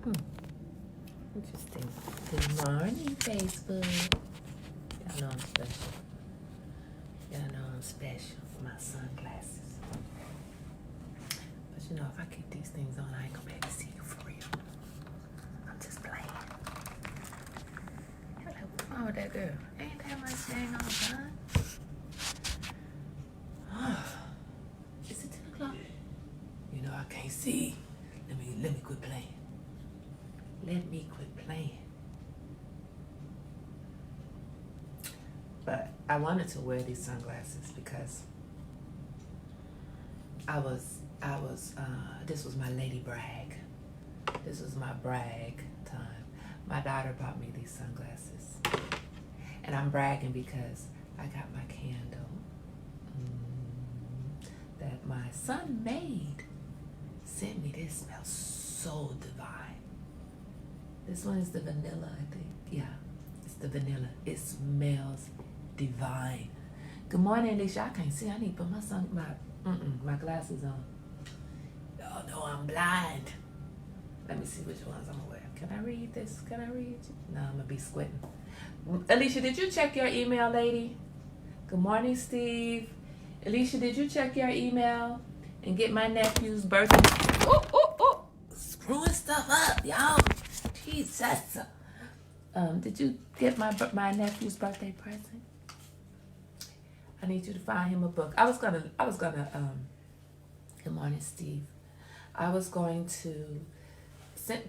Interesting. Good morning, Facebook. Y'all know I'm special. Y'all know I'm special with my sunglasses. But you know, if I keep these things on, I ain't gonna be able to see you for real. I'm just playing. You're like, what's wrong with that girl? Ain't that much dang on done? Is it 10 o'clock? You know, I can't see. Let me quit playing. Let me quit playing. But I wanted to wear these sunglasses because this was my lady brag. This was my brag time. My daughter bought me these sunglasses. And I'm bragging because I got my candle that my son made. Sent me. This smells so divine. This one is the vanilla, I think. Yeah, it's the vanilla. It smells divine. Good morning, Alicia. I can't see. I need to put my glasses on. Oh no, I'm blind. Let me see which ones I'm gonna wear. Can I read this? Can I read? No, I'm gonna be squinting. Alicia, did you check your email, lady? Good morning, Steve. Alicia, did you check your email and get my nephew's birthday? Oh, screwing stuff up, y'all. Jesus. Did you get my nephew's birthday present? I need you to find him a book. I was gonna. Good morning, Steve. I was going to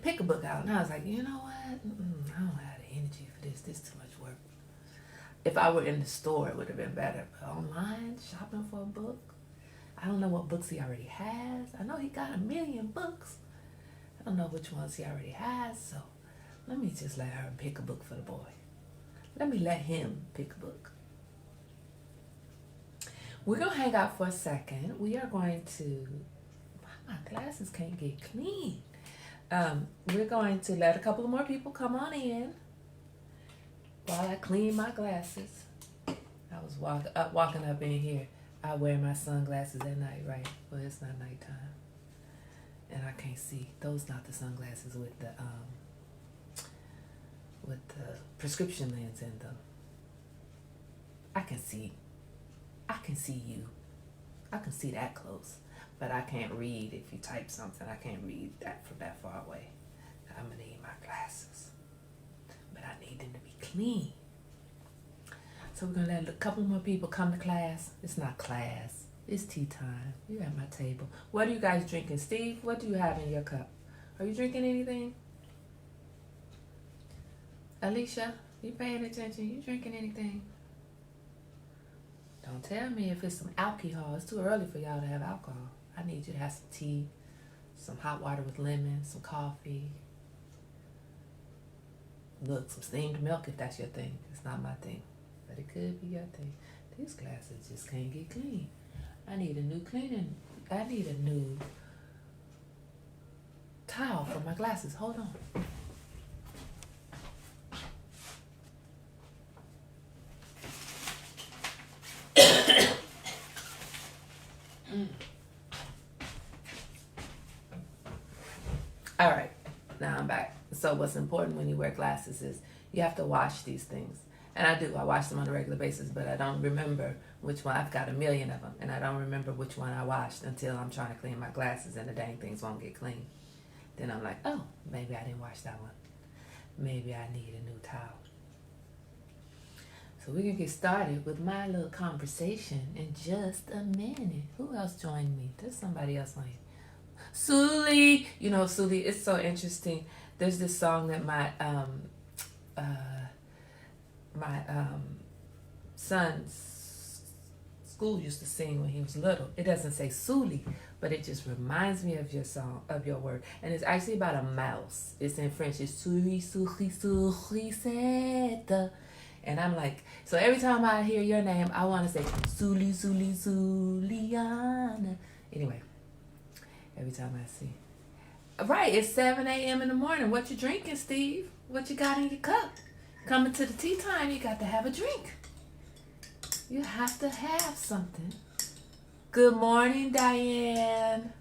pick a book out, and I was like, you know what? I don't have the energy for this. This is too much work. If I were in the store, it would have been better. But online, shopping for a book, I don't know what books he already has. I know he got 1 million books. I don't know which ones he already has, so let me just let her pick a book for the boy. Let me let him pick a book. We're going to hang out for a second. We are going to... My glasses can't get clean. We're going to let a couple more people come on in while I clean my glasses. I was walking up in here. I wear my sunglasses at night, right? Well, it's not nighttime. And I can't see. Those not the sunglasses with the prescription lens in them. I can see you. I can see that close. But I can't read if you type something. I can't read that from that far away. I'm going to need my glasses. But I need them to be clean. So we're going to let a couple more people come to class. It's not class. It's tea time. You're at my table. What are you guys drinking? Steve, what do you have in your cup? Are you drinking anything? Alicia, you paying attention? You drinking anything? Don't tell me if it's some alcohol. It's too early for y'all to have alcohol. I need you to have some tea, some hot water with lemon, some coffee. Look, some steamed milk if that's your thing. It's not my thing, but it could be your thing. These glasses just can't get clean. I need a new cleaning. I need a new towel for my glasses. Hold on. All right, now I'm back. So what's important when you wear glasses is you have to wash these things. And I do. I wash them on a regular basis, but I don't remember which one. I've got 1 million of them, and I don't remember which one I washed until I'm trying to clean my glasses, and the dang things won't get clean. Then I'm like, oh, maybe I didn't wash that one. Maybe I need a new towel. So we're going to get started with my little conversation in just a minute. Who else joined me? There's somebody else on here. Suli, you know, Suli, it's so interesting. There's this song that my son's school used to sing when he was little. It doesn't say Suli, but it just reminds me of your song, of your word. And it's actually about a mouse. It's in French. It's Suli, Suli, Suli, Seta. And I'm like, so every time I hear your name, I want to say Suli, Suli, Suliana. Anyway. Every time I see. Right, it's 7 a.m. in the morning. What you drinking, Steve? What you got in your cup? Coming to the tea time, you got to have a drink. You have to have something. Good morning, Diane.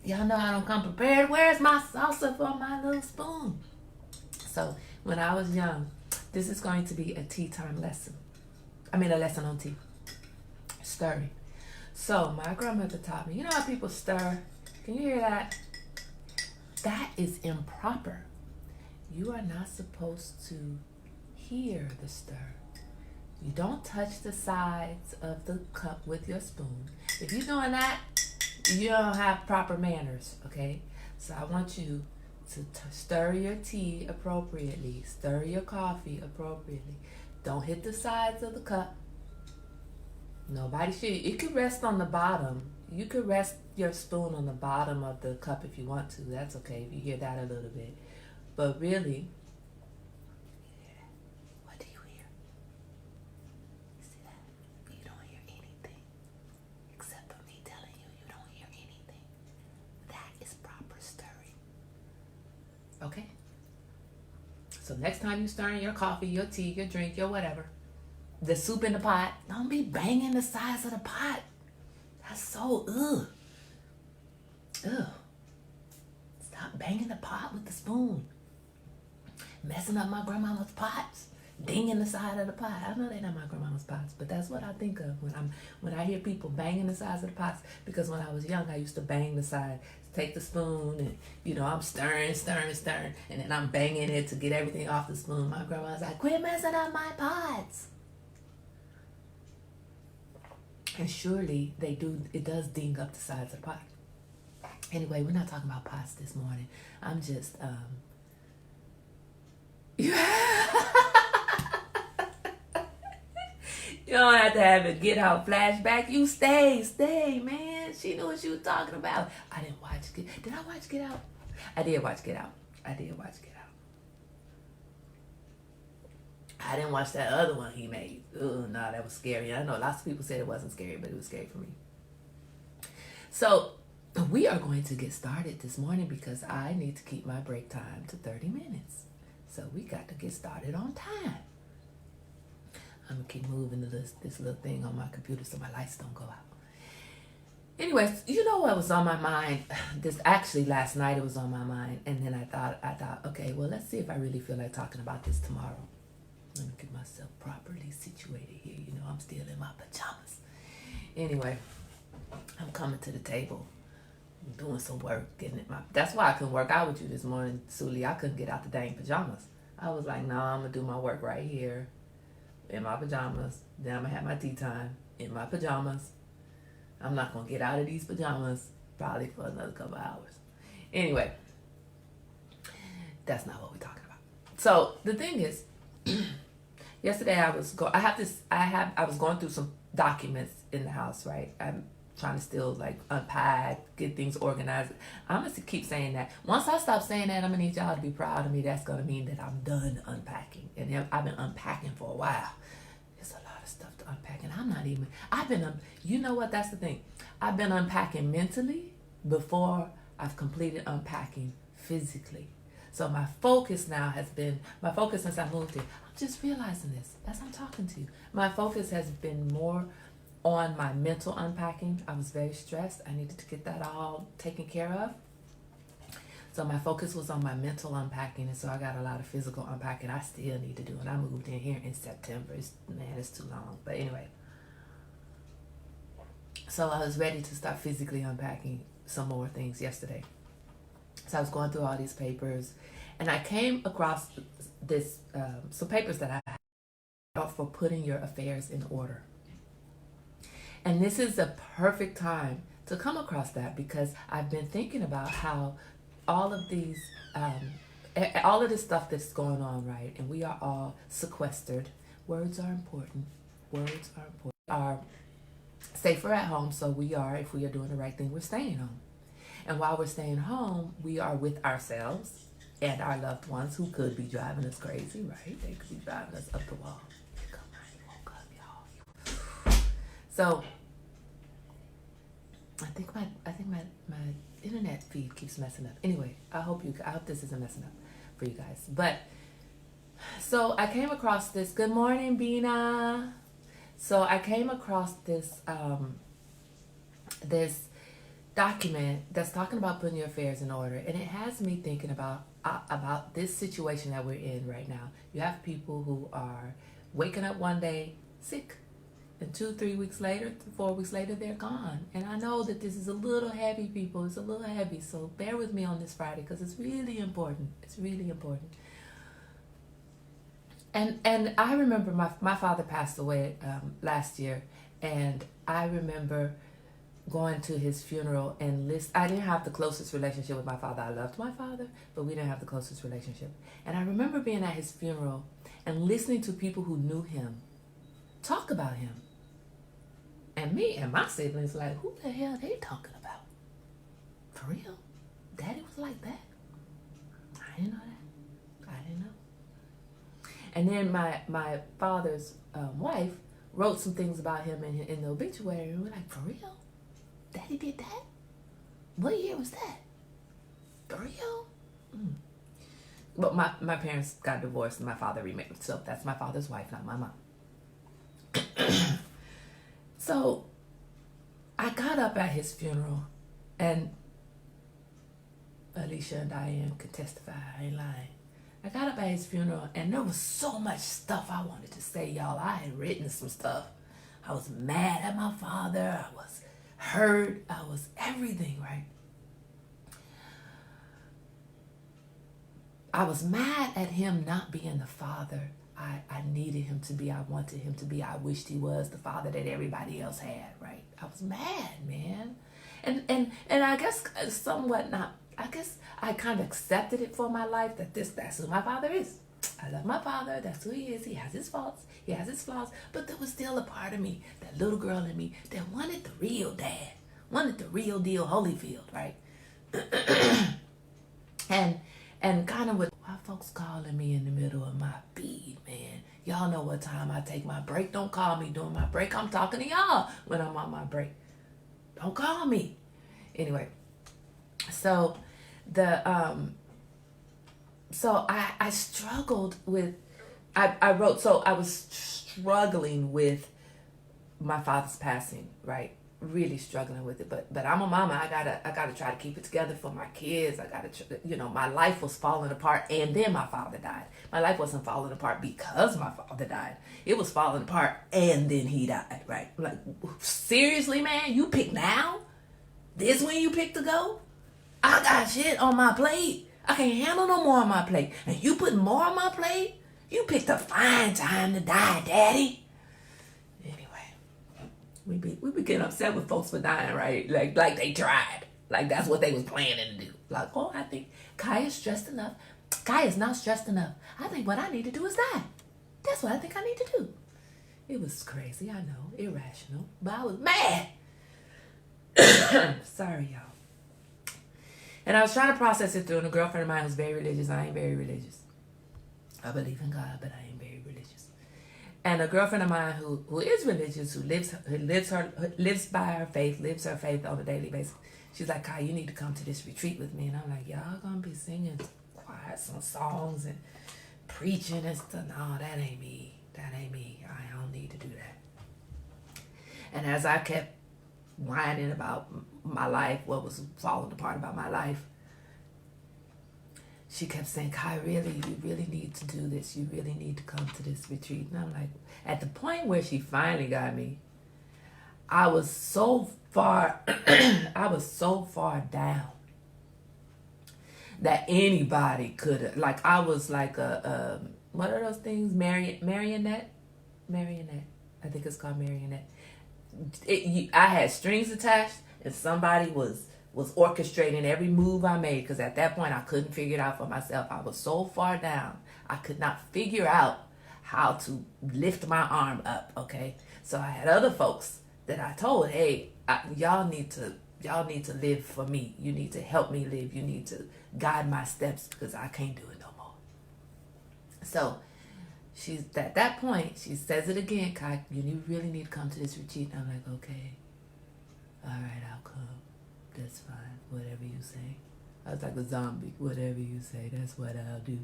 Y'all know I don't come prepared. Where's my salsa for my little spoon? So when I was young, this is going to be a tea time lesson. I mean, a lesson on tea. Stirring. So my grandmother taught me, you know how people stir? Can you hear that? That is improper. You are not supposed to hear the stir. You don't touch the sides of the cup with your spoon. If you're doing that, you don't have proper manners, okay? So I want you to stir your tea appropriately. Stir your coffee appropriately. Don't hit the sides of the cup. Nobody should. It could rest on the bottom. You could rest your spoon on the bottom of the cup if you want to. That's okay if you hear that a little bit. But really, what do you hear? You see that? You don't hear anything. Except for me telling you, you don't hear anything. That is proper stirring. Okay? So next time you stir in your coffee, your tea, your drink, your whatever, the soup in the pot, don't be banging the sides of the pot. That's so, ugh. Ugh. Stop banging the pot with the spoon. Messing up my grandmama's pots. Dinging the side of the pot. I know they're not my grandmama's pots, but that's what I think of when I hear people banging the sides of the pots. Because when I was young, I used to bang the side, take the spoon, and I'm stirring, and then I'm banging it to get everything off the spoon. My grandma's like, quit messing up my pots. And surely they do. It does ding up the sides of the pot. Anyway, we're not talking about pots this morning. I'm just you don't have to have a get out flashback. You stay, man. She knew what she was talking about. I didn't watch Did I watch Get Out? I did watch Get Out. I didn't watch that other one he made. Oh, no, that was scary. I know lots of people said it wasn't scary, but it was scary for me. So we are going to get started this morning because I need to keep my break time to 30 minutes. So we got to get started on time. I'm going to keep moving this little thing on my computer so my lights don't go out. Anyways, you know what was on my mind? Last night it was on my mind. And then I thought, okay, well, let's see if I really feel like talking about this tomorrow. Let me get myself properly situated here. I'm still in my pajamas. Anyway, I'm coming to the table. I'm doing some work. That's why I couldn't work out with you this morning, Suli. I couldn't get out the dang pajamas. I was like, no, I'm going to do my work right here in my pajamas. Then I'm going to have my tea time in my pajamas. I'm not going to get out of these pajamas probably for another couple hours. Anyway, that's not what we're talking about. So the thing is, yesterday I was going through some documents in the house, right? I'm trying to still unpack, get things organized. I'm gonna keep saying that. Once I stop saying that, I'm gonna need y'all to be proud of me. That's gonna mean that I'm done unpacking, and I've been unpacking for a while. There's a lot of stuff to unpack, and you know what? That's the thing. I've been unpacking mentally before I've completed unpacking physically. So my focus since I moved here, I'm just realizing this as I'm talking to you. My focus has been more on my mental unpacking. I was very stressed. I needed to get that all taken care of. So my focus was on my mental unpacking, and so I got a lot of physical unpacking I still need to do. And I moved in here in September. It's too long. But anyway. So I was ready to start physically unpacking some more things yesterday. So I was going through all these papers, and I came across some papers that I had for putting your affairs in order. And this is a perfect time to come across that because I've been thinking about how all of this stuff that's going on, right? And we are all sequestered. Words are important. We are safer at home, so if we are doing the right thing, we're staying home. And while we're staying home, we are with ourselves and our loved ones who could be driving us crazy, right? They could be driving us up the wall. Come on, you woke up, y'all. So I think my internet feed keeps messing up. Anyway, I hope this isn't messing up for you guys. But so I came across this. Good morning, Bina. So I came across this document that's talking about putting your affairs in order, and it has me thinking about this situation that we're in right now. You have people who are waking up one day sick, and 2 3 weeks later, 4 weeks later, they're gone. And I know that this is a little heavy, people. It's a little heavy, so bear with me on this Friday because it's really important. It's really important. And I remember my father passed away last year, and I remember going to his funeral and I didn't have the closest relationship with my father. I loved my father, but we didn't have the closest relationship. And I remember being at his funeral and listening to people who knew him talk about him. And me and my siblings like, who the hell are they talking about? For real? Daddy was like that? I didn't know that. I didn't know. And then my father's wife wrote some things about him in the obituary, and we're like, for real? Daddy did that? What year was that? For real? Mm. But my parents got divorced and my father remarried, so that's my father's wife, not my mom. So I got up at his funeral, and Alicia and Diane could testify, I ain't lying. I got up at his funeral, and there was so much stuff I wanted to say, y'all. I had written some stuff. I was mad at my father. I was hurt. I was everything, right? I was mad at him not being the father I needed him to be. I wanted him to be. I wished he was the father that everybody else had, right? I was mad, man. And I guess somewhat not, I guess I kind of accepted it for my life that that's who my father is. I love my father. That's who he is. He has his faults. He has his flaws. But there was still a part of me, that little girl in me, that wanted the real dad, wanted the real deal Holyfield, right? and kind of with why folks calling me in the middle of my beat, man. Y'all know what time I take my break. Don't call me during my break. I'm talking to y'all when I'm on my break. Don't call me. Anyway, so I struggled with, I wrote, so I was struggling with my father's passing, right? Really struggling with it, but I'm a mama. I gotta try to keep it together for my kids. I gotta, my life was falling apart, and then my father died. My life wasn't falling apart because my father died. It was falling apart, and then he died, right? Like, seriously, man, you pick now? This when you pick to go? I got shit on my plate. I can't handle no more on my plate, and you put more on my plate? You picked a fine time to die, Daddy. We be getting upset with folks for dying, right? Like they tried. Like that's what they was planning to do. Like, oh, I think Kai is stressed enough. Kai is not stressed enough. I think what I need to do is die. That's what I think I need to do. It was crazy, I know, irrational, but I was mad. Sorry, y'all. And I was trying to process it through, and a girlfriend of mine who's very religious. I ain't very religious. I believe in God, but I ain't very religious. And a girlfriend of mine who is religious, who lives by her faith, lives her faith on a daily basis. She's like, Kai, you need to come to this retreat with me. And I'm like, y'all gonna be singing choir, some songs and preaching and stuff. No, that ain't me. That ain't me. I don't need to do that. And as I kept whining about my life, what was falling apart about my life, she kept saying, Kai, really, you really need to do this. You really need to come to this retreat. And I'm like, at the point where she finally got me, I was so far down that anybody could have, like, I was like what are those things? Marionette? I think it's called marionette. I had strings attached, and somebody was orchestrating every move I made, because at that point I couldn't figure it out for myself. I was so far down, I could not figure out how to lift my arm up, okay? So I had other folks that I told, hey, y'all need to live for me. You need to help me live. You need to guide my steps, because I can't do it no more. So she's at that point, she says it again, Kai, you really need to come to this retreat. And I'm like, okay, all right, I'll come. That's fine, whatever you say. I was like a zombie. Whatever you say, that's what I'll do.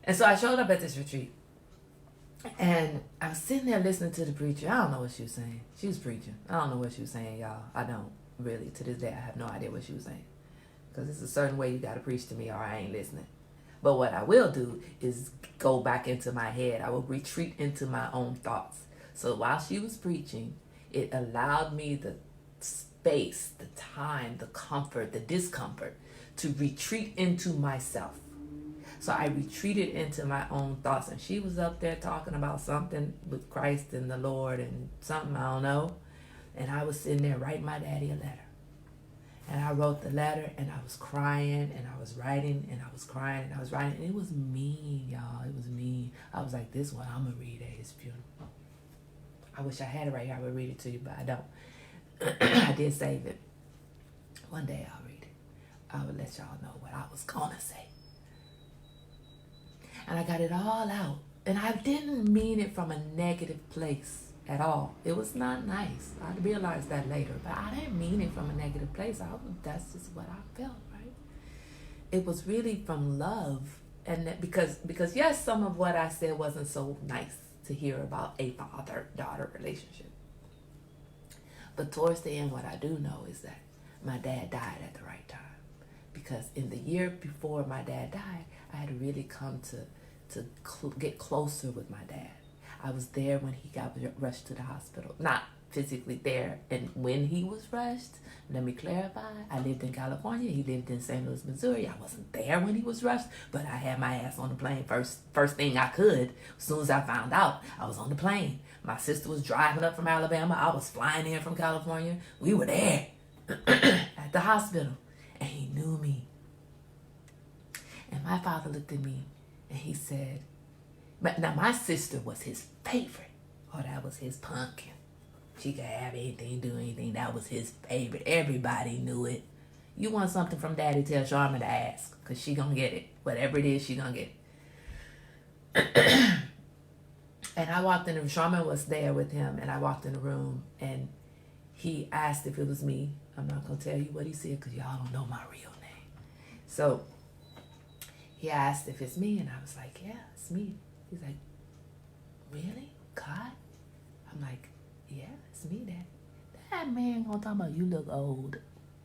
And so I showed up at this retreat. And I was sitting there listening to the preacher. I don't know what she was saying. She was preaching. I don't know what she was saying, y'all. I don't. really, to this day, I have no idea what she was saying. Because it's a certain way you got to preach to me or I ain't listening. But what I will do is go back into my head. I will retreat into my own thoughts. So while she was preaching, it allowed me the space, the time, the comfort, the discomfort to retreat into myself. So I retreated into my own thoughts. And she was up there talking about something with Christ and the Lord and something, I don't know. And I was sitting there writing my daddy a letter. And I wrote the letter and I was crying and I was writing and I was crying and I was writing. And it was mean, y'all. It was mean. I was like, this one I'm going to read at his funeral. I wish I had it right here. I would read it to you, but I don't. I did save it. One day I'll read it. I would let y'all know what I was going to say. And I got it all out. And I didn't mean it from a negative place at all. It was not nice. I realized that later, but I didn't mean it from a negative place. That's just what I felt, right? It was really from love, and that because yes, some of what I said wasn't so nice to hear about a father-daughter relationship. But towards the end, what I do know is that my dad died at the right time, because in the year before my dad died, I had really come to get closer with my dad. I was there when he got rushed to the hospital. Not physically there. And when he was rushed, let me clarify, I lived in California. He lived in St. Louis, Missouri. I wasn't there when he was rushed, but I had my ass on the plane first thing I could. As soon as I found out, I was on the plane. My sister was driving up from Alabama. I was flying in from California. We were there at the hospital, and he knew me. And my father looked at me, and he said, but now my sister was his favorite. Oh, that was his pumpkin. She could have anything, do anything. That was his favorite. Everybody knew it. You want something from Daddy, tell Sharma to ask, because she gonna get it. Whatever it is, she gonna get it. And I walked in the room. Sharma was there with him, and I walked in the room, and he asked if it was me. I'm not gonna tell you what he said, because y'all don't know my real name. So he asked if it's me, and I was like, yeah, it's me. He's like, really? God? I'm like, yeah, it's me, Dad. That man gonna talk about you look old.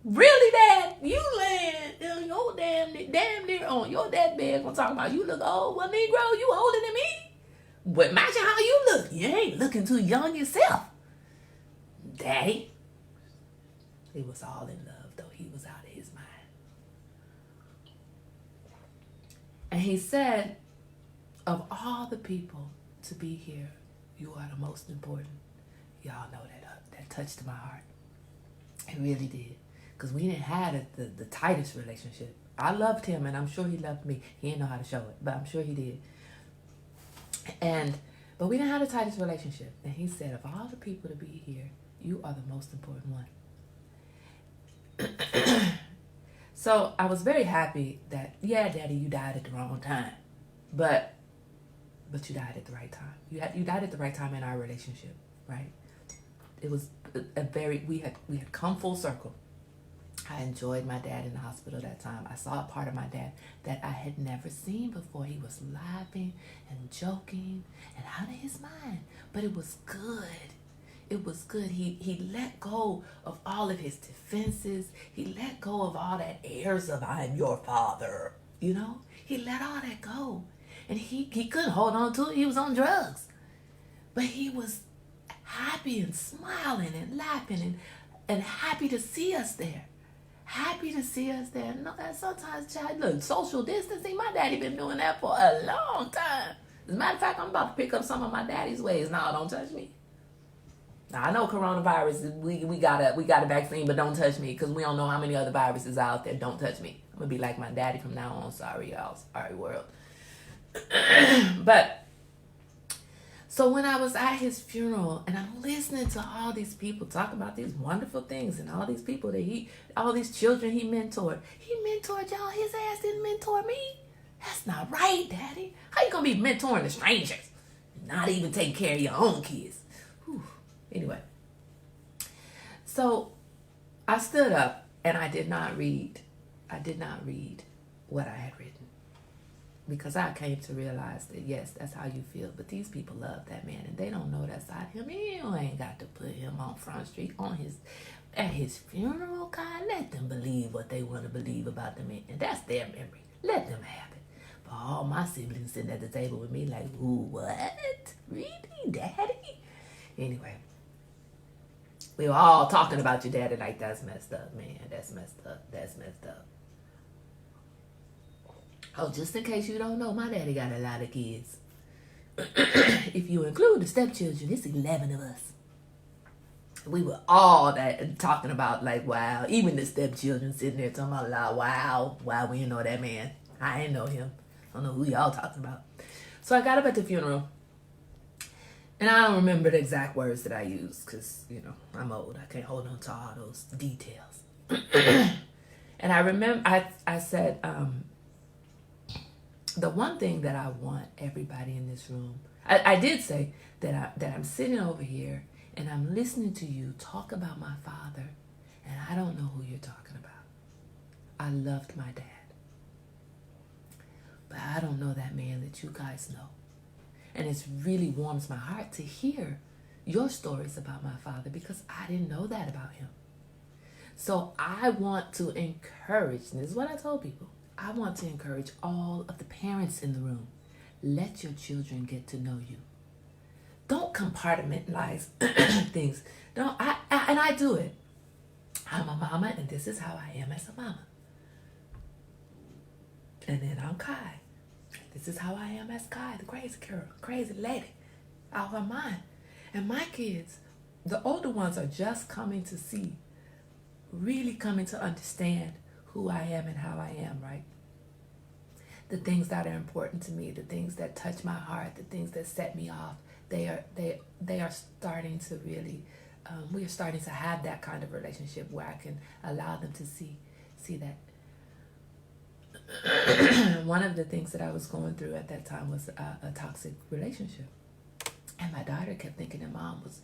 Really, Dad? You laying in your damn near on your dad bed gonna talk about you look old? Well, Negro, you older than me. But imagine how you look. You ain't looking too young yourself. Daddy. He was all in love, though. He was out of his mind. And he said, of all the people to be here, you are the most important. Y'all know that touched my heart. It really did. Because we didn't have the tightest relationship. I loved him, and I'm sure he loved me. He didn't know how to show it, but I'm sure he did. But we didn't have the tightest relationship. And he said, of all the people to be here, you are the most important one. So I was very happy that, yeah, Daddy, you died at the wrong time. But you died at the right time. You died at the right time in our relationship, right? It was we had come full circle. I enjoyed my dad in the hospital that time. I saw a part of my dad that I had never seen before. He was laughing and joking and out of his mind. But it was good. It was good. He let go of all of his defenses. He let go of all that airs of I'm your father. You know? He let all that go. And he couldn't hold on to it. He was on drugs. But he was happy and smiling and laughing and happy to see us there. Happy to see us there. No, sometimes, child, look, social distancing, my daddy been doing that for a long time. As a matter of fact, I'm about to pick up some of my daddy's ways. No, don't touch me. Now, I know coronavirus, we got a vaccine, but don't touch me, because we don't know how many other viruses are out there. Don't touch me. I'm going to be like my daddy from now on. Sorry, y'all. Sorry, world. But so when I was at his funeral and I'm listening to all these people talk about these wonderful things and all these people all these children he mentored y'all. His ass didn't mentor me. That's not right, Daddy. How you gonna be mentoring the strangers, not even taking care of your own kids? Whew. Anyway, so I stood up and I did not read what I had written. Because I came to realize that, yes, that's how you feel. But these people love that man, and they don't know that side of him. You ain't got to put him on Front Street, on his At his funeral, God, let them believe what they want to believe about the man. And that's their memory. Let them have it. But all my siblings sitting at the table with me like, ooh, what? Really? Daddy? Anyway, we were all talking about your daddy like, that's messed up, man. That's messed up. That's messed up. Oh, just in case you don't know, my daddy got a lot of kids. If you include the stepchildren, it's 11 of us. We were all that talking about like, wow. Even the stepchildren sitting there talking about like, wow, we didn't know that man. I didn't know him. I don't know who y'all talking about. So I got up at the funeral, and I don't remember the exact words that I used because, you know, I'm old. I can't hold on to all those details. And I remember I said, the one thing that I want everybody in this room, I did say that I'm sitting over here and I'm listening to you talk about my father, and I don't know who you're talking about. I loved my dad, but I don't know that man that you guys know. And it really warms my heart to hear your stories about my father because I didn't know that about him. So I want to encourage, and this is what I told people, I want to encourage all of the parents in the room. Let your children get to know you. Don't compartmentalize things. And I do it. I'm a mama, and this is how I am as a mama. And then I'm Kai. This is how I am as Kai, the crazy girl, crazy lady, out of her mind. And my kids, the older ones, are just coming to see, really coming to understand who I am and how I am, right? The things that are important to me, the things that touch my heart, the things that set me off, they are starting to really, we are starting to have that kind of relationship where I can allow them to see that. One of the things that I was going through at that time was a toxic relationship, and my daughter kept thinking that mom was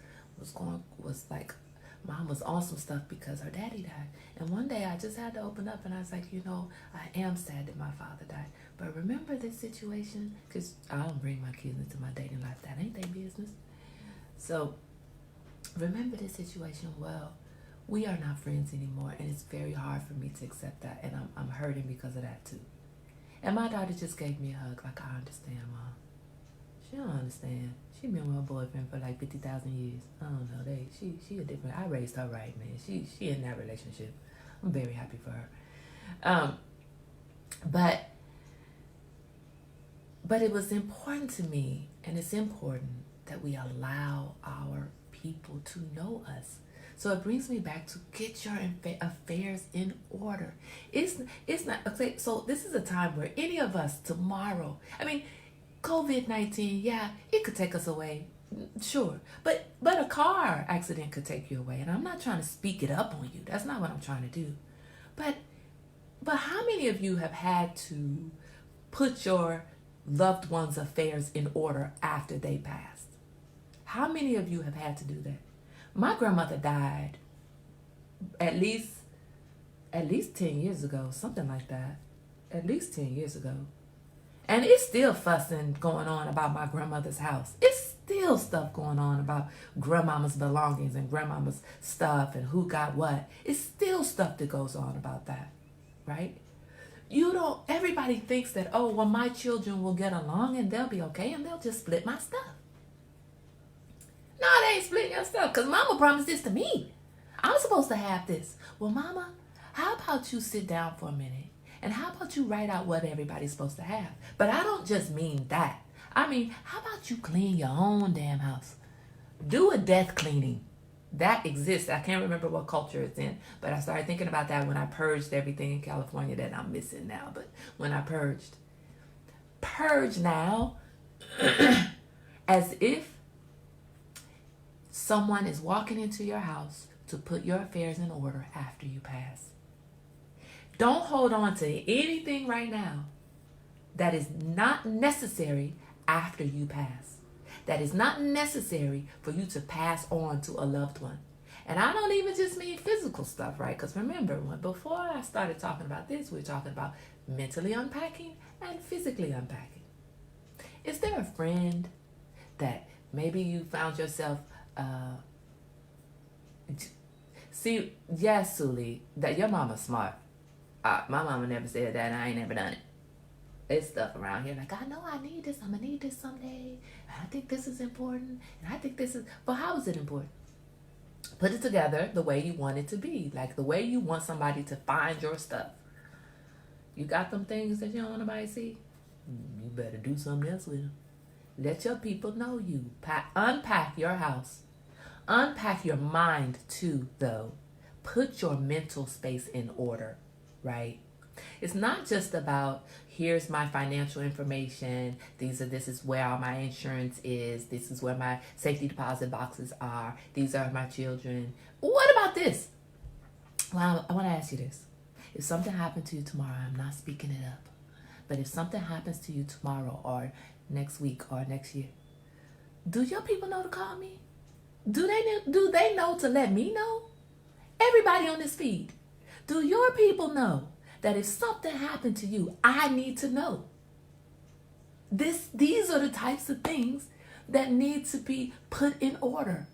on some stuff because her daddy died. And one day I just had to open up and I was like, you know, I am sad that my father died, but remember this situation, because I don't bring my kids into my dating life. That ain't their business. So remember this situation. Well, we are not friends anymore, and it's very hard for me to accept that, and I'm hurting because of that too. And my daughter just gave me a hug like, I understand, Mom. She don't understand. She been with her boyfriend for like 50,000 years. I don't know. She a different. I raised her right, man. She in that relationship. I'm very happy for her. But it was important to me, and it's important that we allow our people to know us. So it brings me back to get your affairs in order. It's not okay. So this is a time where any of us tomorrow, I mean, COVID-19, yeah, it could take us away, sure. But a car accident could take you away. And I'm not trying to speak it up on you. That's not what I'm trying to do. But how many of you have had to put your loved ones' affairs in order after they passed? How many of you have had to do that? My grandmother died at least 10 years ago, something like that. At least 10 years ago. And it's still fussing going on about my grandmother's house. It's still stuff going on about grandmama's belongings and grandmama's stuff and who got what. It's still stuff that goes on about that, right? Everybody thinks that, oh, well, my children will get along and they'll be okay and they'll just split my stuff. No, they ain't splitting your stuff because mama promised this to me. I'm supposed to have this. Well, mama, how about you sit down for a minute and how about you write out what everybody's supposed to have? But I don't just mean that. I mean, how about you clean your own damn house? Do a death cleaning. That exists. I can't remember what culture it's in, but I started thinking about that when I purged everything in California that I'm missing now. But when I purge now as if someone is walking into your house to put your affairs in order after you pass. Don't hold on to anything right now that is not necessary after you pass. That is not necessary for you to pass on to a loved one. And I don't even just mean physical stuff, right? Because remember, before I started talking about this, we were talking about mentally unpacking and physically unpacking. Is there a friend that maybe you found yourself See, yes, Suli, that your mama's smart. My mama never said that, and I ain't never done it. It's stuff around here like, I know I need this. I'm gonna need this someday. And I think this is important, and I think this is. But how is it important? Put it together the way you want it to be, like the way you want somebody to find your stuff. You got them things that you don't want nobody to see? You better do something else with them. Let your people know you. Unpack your house. Unpack your mind too, though. Put your mental space in order, right? It's not just about, here's my financial information. This is where all my insurance is. This is where my safety deposit boxes are. These are my children. What about this? Well, I want to ask you this. If something happened to you tomorrow, I'm not speaking it up, but if something happens to you tomorrow or next week or next year, do your people know to call me? Do they know to let me know? Everybody on this feed, do your people know that if something happened to you, I need to know? These are the types of things that need to be put in order.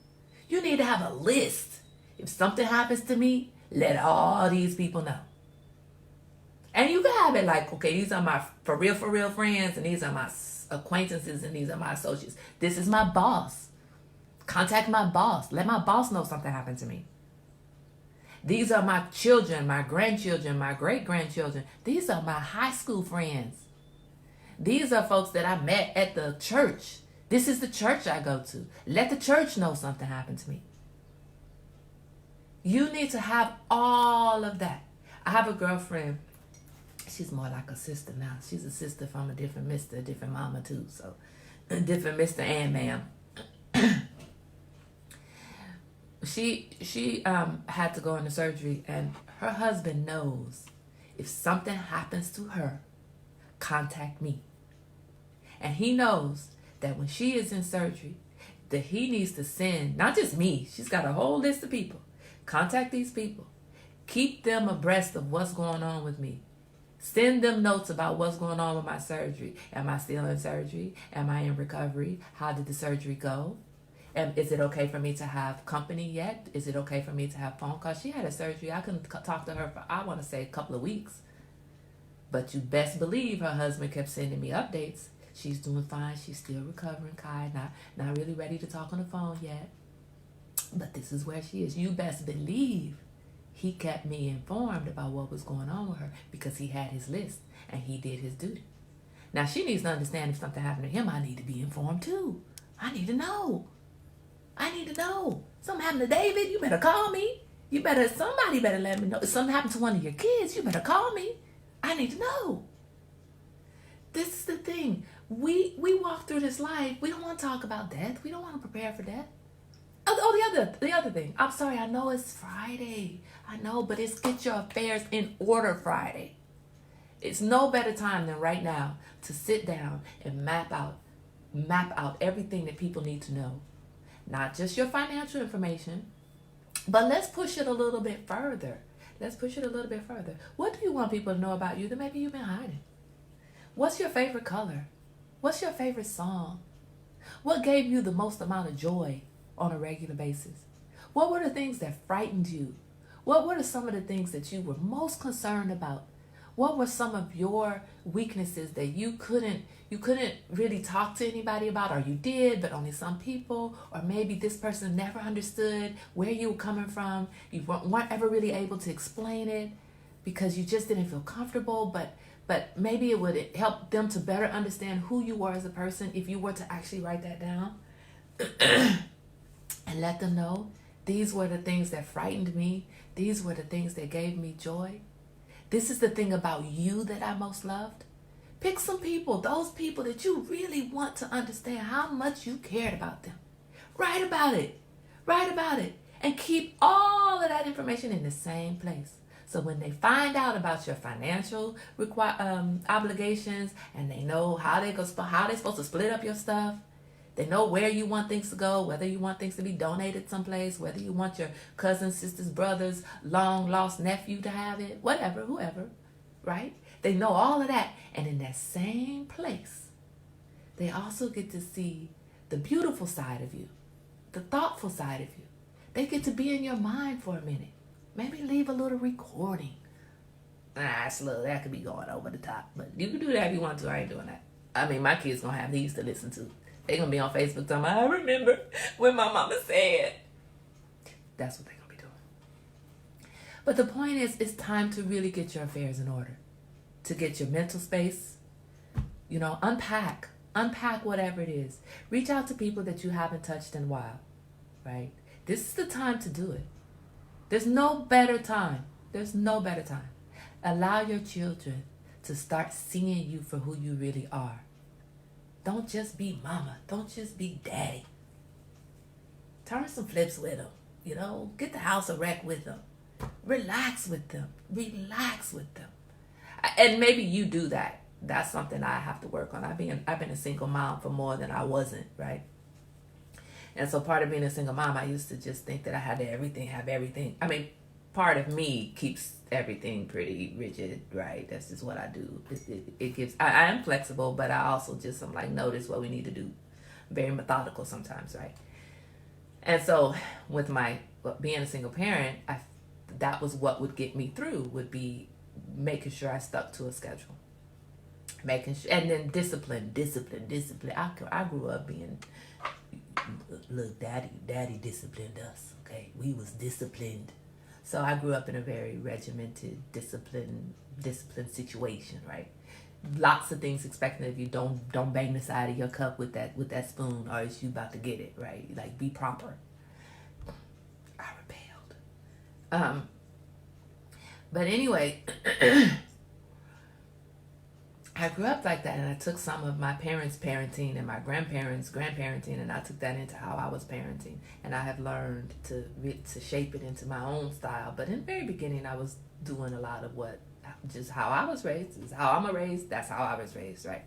You need to have a list. If something happens to me, let all these people know. And you can have it like, okay, these are my for real friends, and these are my acquaintances, and these are my associates. This is my boss. Contact my boss. Let my boss know something happened to me. These are my children, my grandchildren, my great-grandchildren. These are my high school friends. These are folks that I met at the church. This is the church I go to. Let the church know something happened to me. You need to have all of that. I have a girlfriend. She's more like a sister now. She's a sister from a different mister, a different mama too. So, a different mister and ma'am. She had to go into surgery, and her husband knows if something happens to her, contact me. And he knows that when she is in surgery, that he needs to send, not just me, she's got a whole list of people. Contact these people. Keep them abreast of what's going on with me. Send them notes about what's going on with my surgery. Am I still in surgery? Am I in recovery? How did the surgery go? And is it okay for me to have company yet? Is it okay for me to have phone calls? She had a surgery. I couldn't talk to her for, I want to say, a couple of weeks. But you best believe her husband kept sending me updates. She's doing fine. She's still recovering, Kai. Not really ready to talk on the phone yet. But this is where she is. You best believe he kept me informed about what was going on with her because he had his list and he did his duty. Now, she needs to understand if something happened to him, I need to be informed too. I need to know. Something happened to David, you better call me. Somebody better let me know. If something happened to one of your kids, you better call me. I need to know. This is the thing. We walk through this life. We don't want to talk about death. We don't want to prepare for death. The other thing. I'm sorry, I know it's Friday. I know, but it's Get Your Affairs in Order Friday. It's no better time than right now to sit down and map out everything that people need to know. Not just your financial information, but let's push it a little bit further. What do you want people to know about you that maybe you've been hiding? What's your favorite color? What's your favorite song? What gave you the most amount of joy on a regular basis? What were the things that frightened you? What were some of the things that you were most concerned about? What were some of your weaknesses that you couldn't really talk to anybody about, or you did, but only some people, or maybe this person never understood where you were coming from. You weren't ever really able to explain it because you just didn't feel comfortable, but maybe it would help them to better understand who you were as a person if you were to actually write that down and let them know, these were the things that frightened me. These were the things that gave me joy. This is the thing about you that I most loved. Pick some people, those people that you really want to understand how much you cared about them. Write about it. And keep all of that information in the same place. So when they find out about your financial obligations, and they know how they're supposed to split up your stuff, they know where you want things to go, whether you want things to be donated someplace, whether you want your cousins, sisters, brothers, long lost nephew to have it, whatever, whoever, right? They know all of that. And in that same place, they also get to see the beautiful side of you, the thoughtful side of you, They get to be in your mind for a minute. Maybe leave a little recording. Slow. That could be going over the top. But you can do that if you want to. I ain't doing that. I mean, my kids going to have these to listen to. They're going to be on Facebook talking about, I remember when my mama said. That's what they're going to be doing. But the point is, it's time to really get your affairs in order. To get your mental space. You know, unpack. Unpack whatever it is. Reach out to people that you haven't touched in a while. Right? This is the time to do it. There's no better time. There's no better time. Allow your children to start seeing you for who you really are. Don't just be mama. Don't just be daddy. Turn some flips with them. You know, get the house a wreck with them. Relax with them. Relax with them. And maybe you do that. That's something I have to work on. I've been a single mom for more than I wasn't, right? And so part of being a single mom, I used to just think that I had to have everything. I mean, part of me keeps everything pretty rigid, right? That's just what I do. It gives, I am flexible, but I also just, I'm like, no, this is what we need to do. Very methodical sometimes, right? And so with being a single parent, that was what would get me through, would be making sure I stuck to a schedule. Making sure, and then discipline. I grew up being, look, daddy disciplined us, okay? We was disciplined. So I grew up in a very regimented, disciplined situation, right? Lots of things expecting of you. Don't bang the side of your cup with that spoon, or else you about to get it, right? Like, be proper. I rebelled. But anyway, I grew up like that, and I took some of my parents' parenting and my grandparents' grandparenting, and I took that into how I was parenting. And I have learned to shape it into my own style. But in the very beginning, I was doing a lot of just how I was raised. Is how I'm raised. That's how I was raised, right?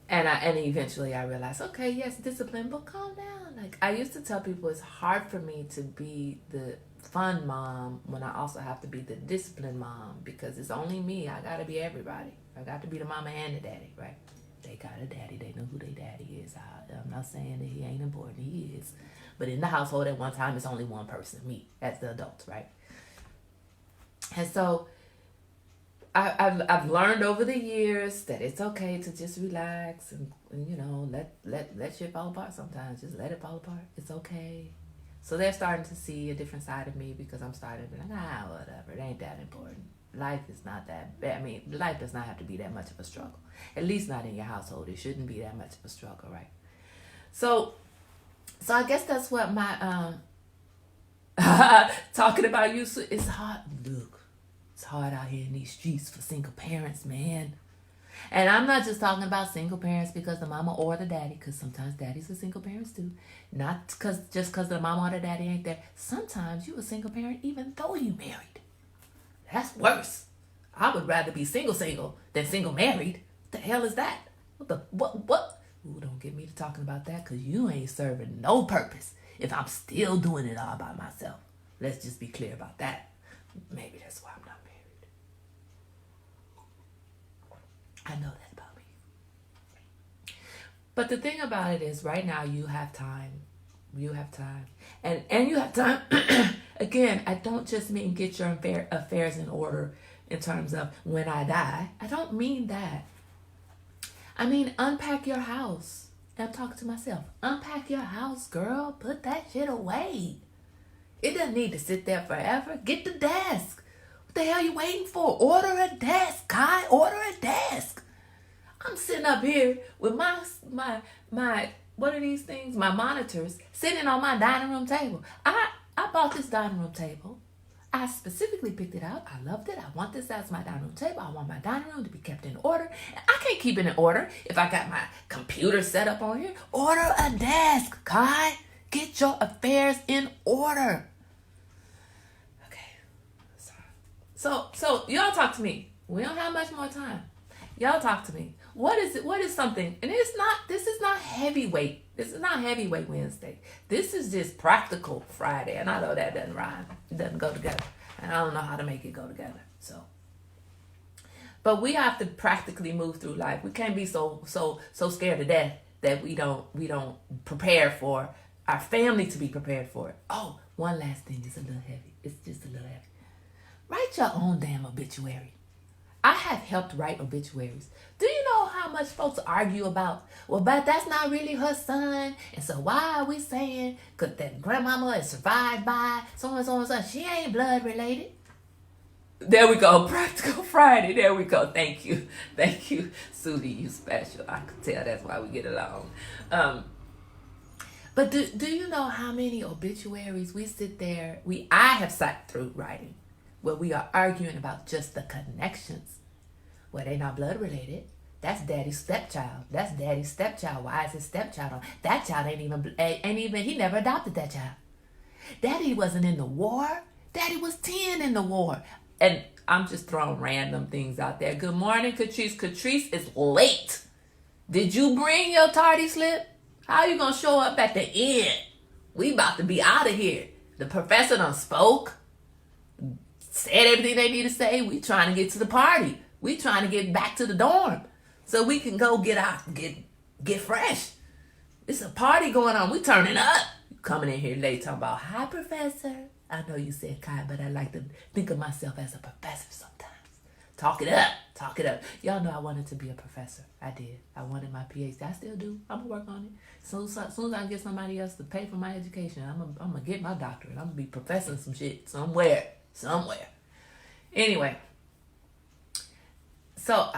And eventually I realized, okay, yes, discipline, but calm down. Like, I used to tell people it's hard for me to be the fun mom when I also have to be the disciplined mom, because it's only me. I got to be everybody. I got to be the mama and the daddy, right? They got a daddy. They know who their daddy is. I'm not saying that he ain't important. He is. But in the household at one time, it's only one person, me, as the adults, right? And so I've learned over the years that it's okay to just relax and you know, let shit fall apart sometimes. Just let it fall apart. It's okay. So they're starting to see a different side of me, because I'm starting to be like, whatever. It ain't that important. Life is not that bad. I mean, life does not have to be that much of a struggle. At least not in your household. It shouldn't be that much of a struggle, right? So I guess that's what my talking about you. It's hard. Look, it's hard out here in these streets for single parents, man. And I'm not just talking about single parents because the mama or the daddy, because sometimes daddies are single parents too. Not just because the mama or the daddy ain't there. Sometimes you a single parent even though you married. That's worse. I would rather be single than single married. What the hell is that? What? Ooh, don't get me to talking about that, because you ain't serving no purpose if I'm still doing it all by myself. Let's just be clear about that. Maybe that's why I'm not married. I know that about me. But the thing about it is, right now you have time. You have time. And you have time. Again, I don't just mean get your affairs in order in terms of when I die. I don't mean that. I mean, unpack your house. I'm talking to myself. Unpack your house, girl. Put that shit away. It doesn't need to sit there forever. Get the desk. What the hell you waiting for? Order a desk, Kai. Order a desk. I'm sitting up here with my what are these things? My monitors sitting on my dining room table. I bought this dining room table. I specifically picked it out. I loved it. I want this as my dining room table. I want my dining room to be kept in order. And I can't keep it in order if I got my computer set up on here. Order a desk, Kai. Get your affairs in order. Okay. So y'all talk to me. We don't have much more time. Y'all talk to me. What is it? What is something? And this is not heavyweight. This is not heavyweight Wednesday. This is just practical Friday. And I know that doesn't rhyme. It doesn't go together. And I don't know how to make it go together. So, but we have to practically move through life. We can't be so scared to death that we don't prepare for our family to be prepared for it. Oh, One last thing is a little heavy. It's just a little heavy. Write your own damn obituary. I have helped write obituaries. Do you know how much folks argue about, well, but that's not really her son, and so why are we saying, because that grandmama is survived by so and so and so, she ain't blood related. There we go, Practical Friday. There we go. Thank you. Thank you, Sudie. You special. I could tell that's why we get along. But do you know how many obituaries we sit there, I have sat through writing, where we are arguing about just the connections. Well, they not blood related. That's daddy's stepchild. That's daddy's stepchild. Why is his stepchild on? That child ain't even, he never adopted that child. Daddy wasn't in the war. Daddy was 10 in the war. And I'm just throwing random things out there. Good morning, Catrice. Catrice is late. Did you bring your tardy slip? How you gonna show up at the end? We about to be out of here. The professor done spoke. Said everything they need to say. We trying to get to the party. We trying to get back to the dorm so we can go get fresh. It's a party going on. We turning up. Coming in here late talking about, hi, professor. I know you said Kai, but I like to think of myself as a professor sometimes. Talk it up. Talk it up. Y'all know I wanted to be a professor. I did. I wanted my PhD. I still do. I'm going to work on it. As soon as I get somebody else to pay for my education, I'm going to get my doctorate. I'm going to be professing some shit somewhere. Anyway. So,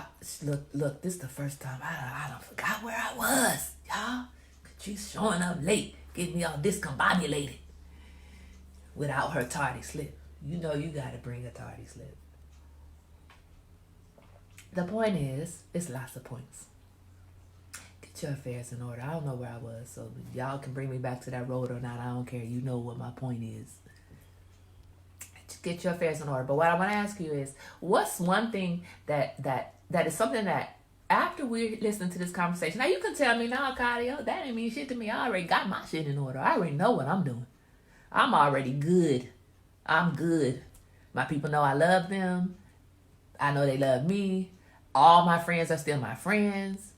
look, this is the first time I don't forgot where I was, y'all. She's showing up late, getting me all discombobulated without her tardy slip. You know you got to bring a tardy slip. The point is, it's lots of points. Get your affairs in order. I don't know where I was, so y'all can bring me back to that road or not. I don't care. You know what my point is. Get your affairs in order. But what I want to ask you is, what's one thing that is something that after we listen to this conversation, now you can tell me, no, Cardio, that ain't mean shit to me. I already got my shit in order. I already know what I'm doing. I'm already good. I'm good. My people know I love them. I know they love me. All my friends are still my friends.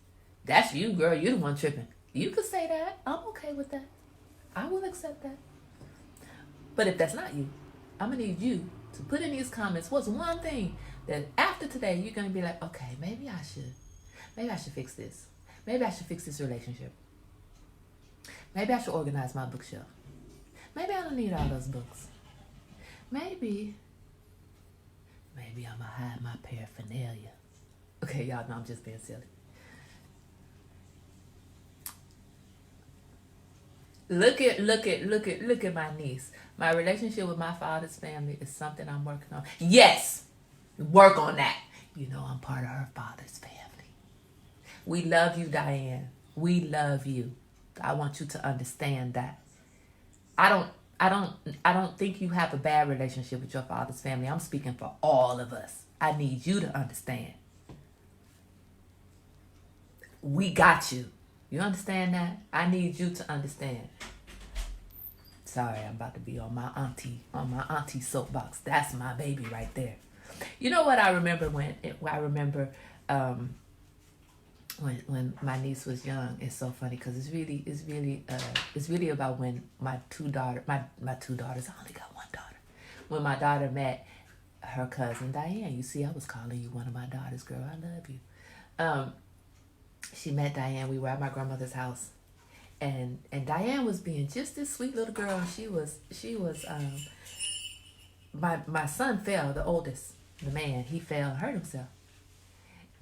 That's you, girl. You the one tripping. You could say that. I'm okay with that. I will accept that. But if that's not you, I'm going to need you to put in these comments what's one thing that after today you're going to be like, okay, maybe I should fix this. Maybe I should fix this relationship. Maybe I should organize my bookshelf. Maybe I don't need all those books. Maybe I'm going to hide my paraphernalia. Okay, y'all know I'm just being silly. Look at my niece. My relationship with my father's family is something I'm working on. Yes, work on that. You know I'm part of her father's family. We love you, Diane. We love you. I want you to understand that. I don't think you have a bad relationship with your father's family. I'm speaking for all of us. I need you to understand. We got you. You understand that? I need you to understand. Sorry, I'm about to be on my auntie soapbox. That's my baby right there. You know what I remember when my niece was young. It's so funny because it's really about when my two daughters. I only got one daughter. When my daughter met her cousin Diane. You see, I was calling you one of my daughters, girl. I love you. She met Diane. We were at my grandmother's house, and Diane was being just this sweet little girl. And she was my son fell, the oldest, the man. He fell and hurt himself,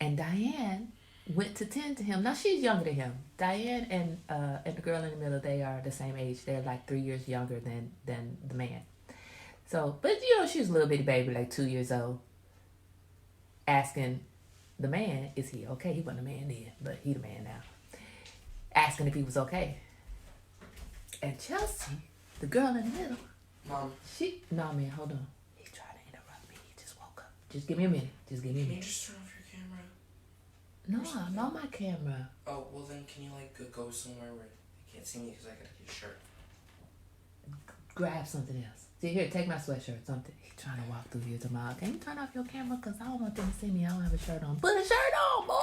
and Diane went to tend to him. Now she's younger than him. Diane and the girl in the middle, they are the same age. They're like 3 years younger than the man. So, but you know, she was a little bitty baby, like 2 years old, asking the man, is he okay? He wasn't a man then, but he the man now. Asking if he was okay. And Chelsea, the girl in the middle, Mom. No, man, hold on. He tried to interrupt me. He just woke up. Just give me a minute. Can you just turn off your camera? No, I'm on my camera. Oh, well then can you go somewhere where you can't see me because I gotta get a shirt? Grab something else. See, here, take my sweatshirt, something. He's trying to walk through here tomorrow. Can you turn off your camera? Because I don't want them to see me. I don't have a shirt on. Put a shirt on, boy!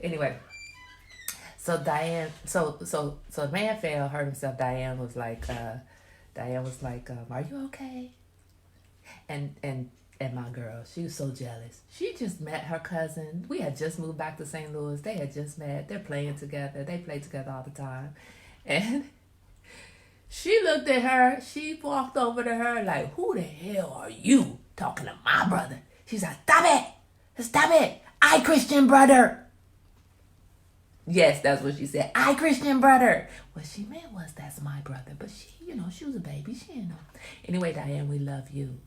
Anyway, so Diane, so the man fell, hurt himself. Diane was like, Diane was like, "Are you okay?" And my girl, she was so jealous. She just met her cousin. We had just moved back to St. Louis. They had just met. They're playing together. They play together all the time. And she looked at her. She walked over to her like, "Who the hell are you talking to my brother?" She's like, "Stop it. Stop it. I Christian brother." Yes, that's what she said. "I Christian brother." What she meant was, that's my brother. But she was a baby. She didn't know. Anyway, Diane, we love you.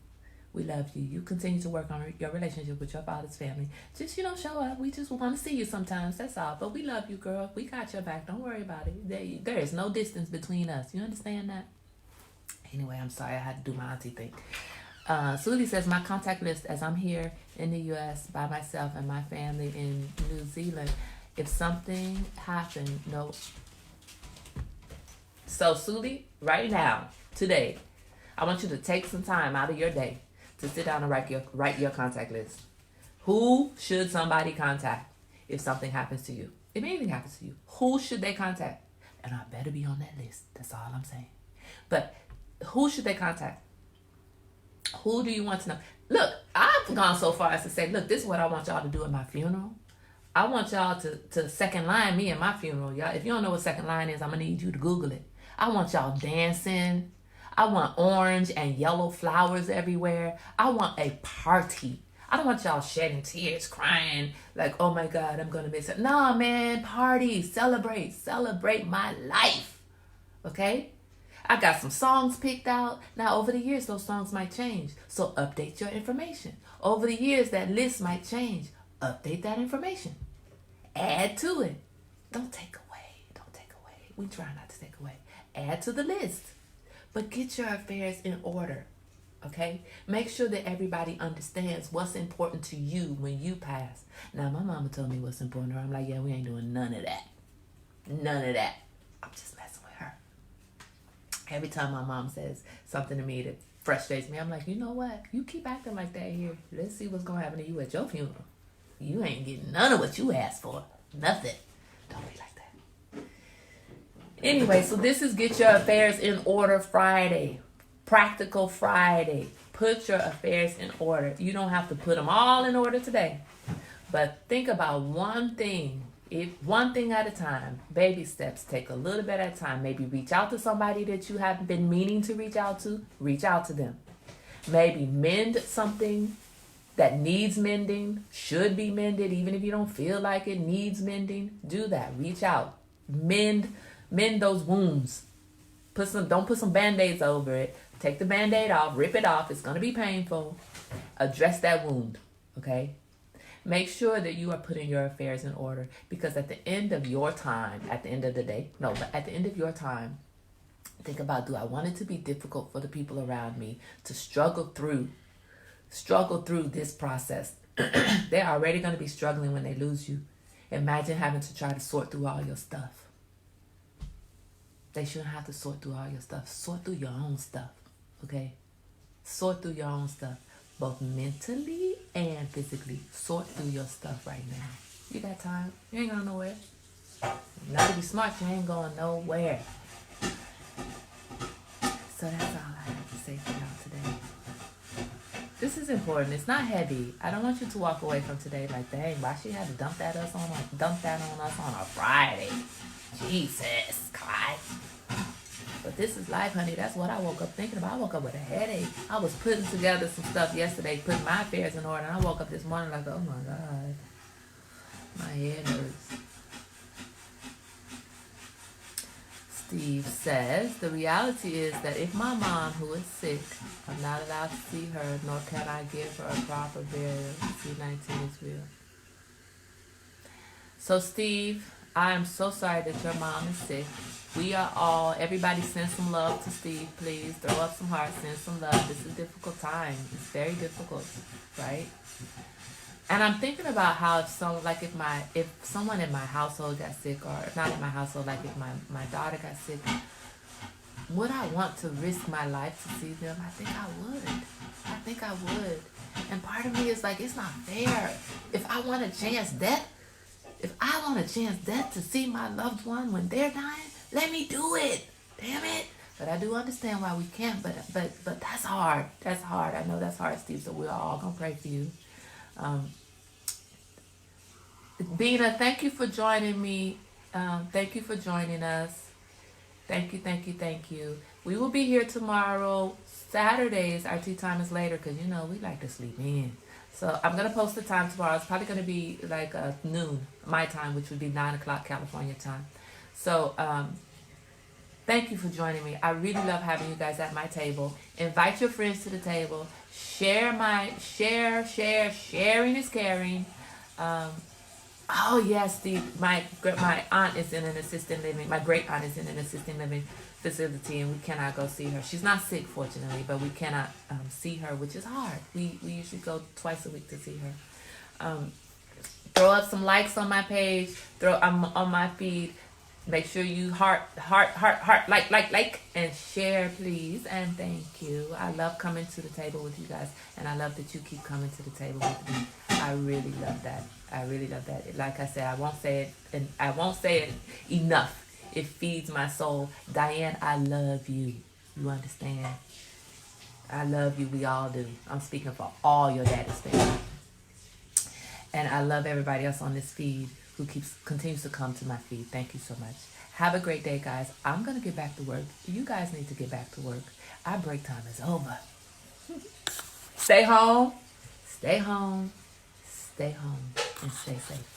We love you. You continue to work on your relationship with your father's family. Just, show up. We just want to see you sometimes. That's all. But we love you, girl. We got your back. Don't worry about it. There is no distance between us. You understand that? Anyway, I'm sorry. I had to do my auntie thing. Suli says, my contact list as I'm here in the U.S. by myself and my family in New Zealand. If something happened, no. So, Suli, right now, today, I want you to take some time out of your day to sit down and write your contact list. Who should somebody contact if something happens to you? If anything happens to you, who should they contact? And I better be on that list. That's all I'm saying. But who should they contact? Who do you want to know? Look, I've gone so far as to say, look, this is what I want y'all to do at my funeral. I want y'all to second line me at my funeral, y'all. If you don't know what second line is, I'm going to need you to Google it. I want y'all dancing. I want orange and yellow flowers everywhere. I want a party. I don't want y'all shedding tears, crying, like, oh my God, I'm going to miss it. No, man, party, celebrate my life. Okay? I got some songs picked out. Now, over the years, those songs might change. So update your information. Over the years, that list might change. Update that information. Add to it. Don't take away. We try not to take away. Add to the list. But get your affairs in order, okay? Make sure that everybody understands what's important to you when you pass. Now, my mama told me what's important to her. I'm like, yeah, we ain't doing none of that. None of that. I'm just messing with her. Every time my mom says something to me that frustrates me, I'm like, you know what? You keep acting like that here. Let's see what's going to happen to you at your funeral. You ain't getting none of what you asked for. Nothing. Don't be like that. Anyway, so this is Get Your Affairs in Order Friday. Practical Friday. Put your affairs in order. You don't have to put them all in order today. But think about one thing. One thing at a time. Baby steps. Take a little bit at a time. Maybe reach out to somebody that you haven't been meaning to reach out to. Reach out to them. Maybe mend something that needs mending. Should be mended. Even if you don't feel like it needs mending. Do that. Reach out. Mend those wounds. Don't put some Band-Aids over it. Take the Band-Aid off, rip it off. It's going to be painful. Address that wound, okay? Make sure that you are putting your affairs in order, because at the end of your time, at the end of the day, but at the end of your time, think about, do I want it to be difficult for the people around me to struggle through this process? They're already going to be struggling when they lose you. Imagine having to try to sort through all your stuff. They shouldn't have to sort through all your stuff. Sort through your own stuff, okay? Sort through your own stuff, both mentally and physically. Sort through your stuff right now. You got time. You ain't going nowhere. Now to be smart, you ain't going nowhere. So that's all I have to say for y'all today. This is important. It's not heavy. I don't want you to walk away from today like, dang, why she had to dump that on us on a Friday? Jesus Christ. But this is life, honey. That's what I woke up thinking about. I woke up with a headache. I was putting together some stuff yesterday, putting my affairs in order, and I woke up this morning like, oh my God, my head hurts. Steve says, the reality is that if my mom, who is sick, I'm not allowed to see her, nor can I give her a proper burial. C-19 is real. So Steve, I am so sorry that your mom is sick. Everybody send some love to Steve, please. Throw up some hearts, send some love. This is a difficult time. It's very difficult, right? And I'm thinking about how if someone in my household got sick, or not in my household, like if my daughter got sick, would I want to risk my life to see them? I think I would. And part of me is like, it's not fair. If I want a chance death to see my loved one when they're dying, let me do it. Damn it. But I do understand why we can't. But that's hard. That's hard. I know that's hard, Steve. So we're all gonna pray for you. Um, Bina, thank you for joining me. Thank you for joining us. Thank you, thank you, thank you. We will be here tomorrow. Saturdays, our tea time is later because you know we like to sleep in. So I'm gonna post the time tomorrow. It's probably gonna be like noon my time, which would be 9 o'clock California time. So thank you for joining me. I really love having you guys at my table. Invite your friends to the table. Sharing is caring. Um, Oh yes, my aunt is in an assisted living. My great aunt is in an assisted living facility, and we cannot go see her. She's not sick, fortunately, but we cannot see her, which is hard. We usually go twice a week to see her. Throw up some likes on my page. Throw on my feed. Make sure you heart, like, and share, please, and thank you. I love coming to the table with you guys, and I love that you keep coming to the table with me. I really love that. I really love that. Like I said, I won't say it, and I won't say it enough. It feeds my soul. Diane, I love you. You understand? I love you. We all do. I'm speaking for all your daddy's family. And I love everybody else on this feed who continues to come to my feed. Thank you so much. Have a great day, guys. I'm going to get back to work. You guys need to get back to work. Our break time is over. Stay home. Stay home. Stay home. And stay safe.